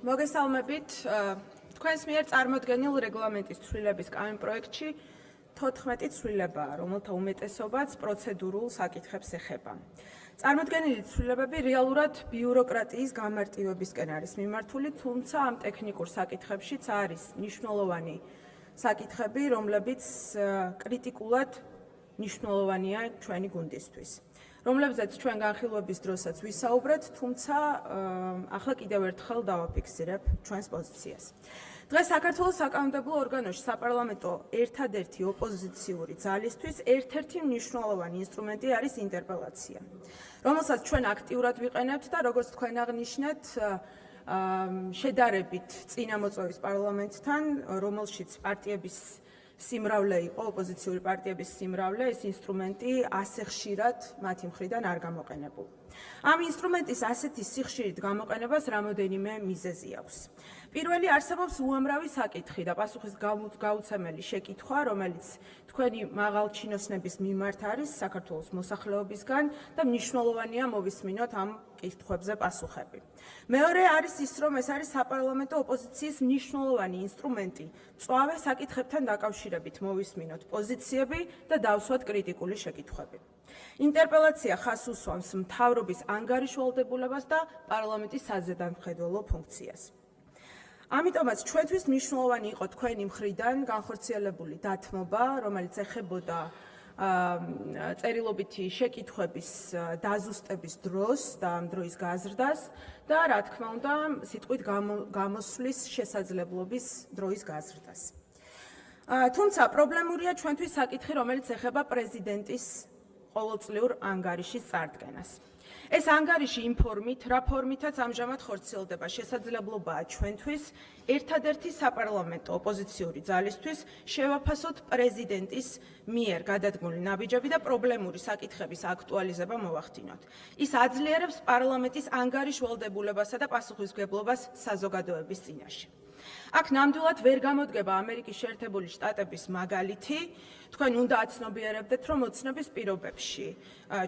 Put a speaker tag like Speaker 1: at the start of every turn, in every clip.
Speaker 1: მოგესალმებით. თქვენს მიერ წარმოდგენილ რეგლამენტის ცვლილების კანონპროექტში 14 ცვლილებაა, რომელთა უმეტესობაც პროცედურულ საკითხებს ეხება. წარმოდგენილი ცვლილებები რეალურად ბიუროკრატიის გამარტივებისკენ არის მიმართული, თუმცა ამ ტექნიკურ საკითხებშიც არის მნიშვნელოვანი საკითხები, რომლებიც კრიტიკულად მნიშვნელოვანია ჩვენი გუნდისთვის. რომლებზეც ჩვენ განხილვების დროსაც ვისაუბრეთ, თუმცა ახლა კიდევ ერთხელ დავაფიქსირებ ჩვენს პოზიციას. დღეს საქართველოს საკანონმდებლო ორგანოში საპარლამენტო ერთადერთი ოპოზიციური ძალისთვის ერთ-ერთი მნიშვნელოვანი ინსტრუმენტი არის ინტერპელაცია, რომელსაც ჩვენ აქტიურად ვიყენებთ და როგორც თქვენ აღნიშნეთ, შედარებით წინამოწვევის პარლამენტთან, რომელშიც პარტიების სიმრავლე იყო, ოპოზიციური პარტიების სიმრავლე, ეს ინსტრუმენტი ასე ხშირად მათი მხრიდან არ გამოყენებულა. ამ ინსტრუმენტის ასეთი სიხშირით გამოყენებას რამოდენიმე მიზეზი აქვს. პირველი, არსებობს უამრავი საკითხი და პასუხის გაუცემელი შეკითხვა, რომელიც თქვენი მაღალჩინოსნების მიმართ არის საქართველოს მოსახლეობისგან და მნიშვნელოვანია მოვისმინოთ ამ კითხვებზე პასუხები. მეორე არის ის, რომ ეს არის საპარლამენტო ოპოზიციის მნიშვნელოვანი ინსტრუმენტი, მწვავე საკითხებთან დაკავშირებით მოვისმინოთ პოზიციები და დავსვათ კრიტიკული შეკითხვები. ინტერპელაცია ხაზს უსვამს მთავრობის ანგარიშვალდებულებას და პარლამენტის საზედამხედველო ფუნქციას. ამიტომაც ჩვენთვის მნიშვნელოვანი იყო თქვენი მხრიდან განხორციელებული დათმობა, რომელიც ეხებოდა წერილობითი შეკითხვების დაზუსტების დროს და ამ დროის გაზრდას და რა თქმა უნდა, სიტყვით გამოსვლის შესაძლებლობის დროის გაზრდას. თუმცა პრობლემურია ჩვენთვის საკითხი, რომელიც ეხება პრეზიდენტის ყოველწლიურ ანგარიშის წარდგენას. ეს ანგარიში იმ ფორმით, რა ფორმითაც ამჟამად ხორციელდება, შესაძლებლობაა ჩვენთვის ერთადერთი საპარლამენტო ოპოზიციური ძალისთვის შევაფასოთ პრეზიდენტის მიერ გადადგმული ნაბიჯები და პრობლემური საკითხების აქტუალიზება მოვახდინოთ. ის აძლიერებს პარლამენტის ანგარიშვალდებულებასა და პასუხისმგებლობას საზოგადოების წინაშე. აქ ნამდვილად ვერ გამოდგება ამერიკის შეერთებული შტატების მაგალითი. თქვენ უნდა აცნობიერებდეთ, რომ ოცნების პირობებში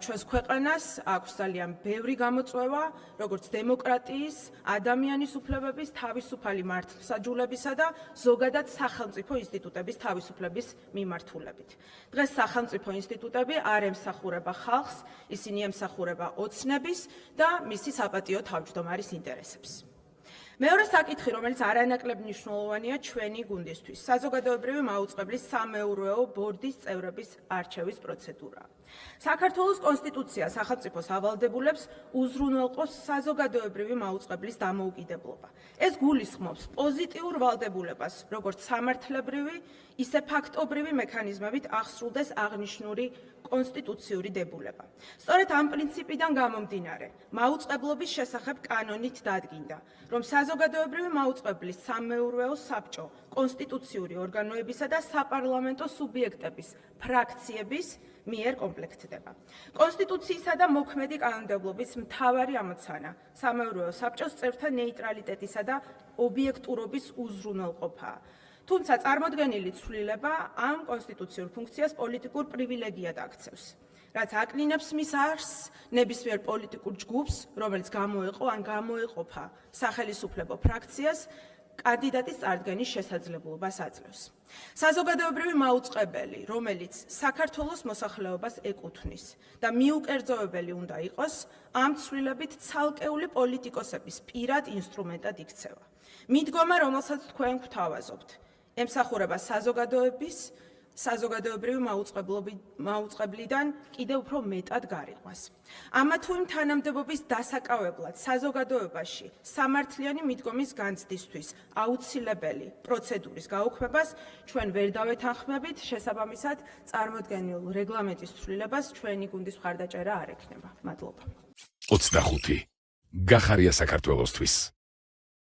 Speaker 1: ჩვენს ქვეყანას აქვს ძალიან ბევრი გამოწვევა, როგორც დემოკრატიის, ადამიანის უფლებების, თავისუფალი მართლმსაჯულებისა და ზოგადად სახელმწიფო ინსტიტუტების თავისუფლების მიმართულებით. დღეს სახელმწიფო ინსტიტუტები არ ემსახურება ხალხს, ისინი ემსახურება ოცნების და მისი საპატიო თავმჯდომარის ინტერესებს. მეორე საკითხი, რომელიც არანაკლებ მნიშვნელოვანია ჩვენი გუნდისთვის, საზოგადოებრივი მაუწყებლის სამეურვეო ბორდის წევრების არჩევის პროცედურა. საქართველოს კონსტიტუცია სახელმწიფოს ავალდებულებს უზრუნველყოფს საზოგადოებრივი მაუწყებლის დამოუკიდებლობა. ეს გულისხმობს პოზიტიურ ვალდებულებას, როგორც სამართლებრივი, ისე ფაქტობრივი მექანიზმებით აღსრულდეს აღნიშნული კონსტიტუციური დებულება. სწორედ ამ პრინციპიდან გამომდინარე, მაუწყებლობის შესახებ კანონით დადგინდა, რომ საზოგადოებრივი მაუწყებლის სამეურვეო საბჭო კონსტიტუციური ორგანოებისა და საპარლამენტო სუბიექტების ფრაქციების მიერ კომპლექტდება. კონსტიტუციისა და მოქმედი კანონმდებლობის მთავარი ამოცანა სამეურვეო საბჭოს წევრთა ნეიტრალიტეტისა და ობიექტურობის უზრუნველყოფაა. თუმცა წარმოდგენილი ცვლილება ამ კონსტიტუციურ ფუნქციას პოლიტიკურ პრივილეგიად აქცევს, რაც აკლინებს მის არსს ნებისმიერ პოლიტიკურ ჯგუფს, რომელიც გამოეყო ან გამოეყოფა სახელისუფლებო ფრაქციას, კანდიდატის წარდგენის შესაძლებლობას აძლევს. საზოგადოებრივი მაუწყებელი, რომელიც საქართველოს მოსახლეობას ეკუთვნის და მიუკერძოებელი უნდა იყოს, ამ ცვლილებით ცალკეული პოლიტიკოსების პირად ინსტრუმენტად იქცევა. მიდგომა, რომელსაც თქვენ გვთავაზობთ, ემსახურება საზოგადოებრივი მაუწყებლიდან კიდევ უფრო მეტად გარიყვას. ამა თუ იმ თანამდებობის დასაკავებლად საზოგადოებაში სამართლიანი მიდგომის განცდისთვის აუცილებელი პროცედურის გაუქმებას ჩვენ ვერ დავეთანხმებით, შესაბამისად წარმოდგენილ რეგლამენტის ცვლილებას ჩვენი გუნდის მხარდაჭერა არ ექნება. მადლობა.
Speaker 2: 25. გახარია საქართველოსთვის.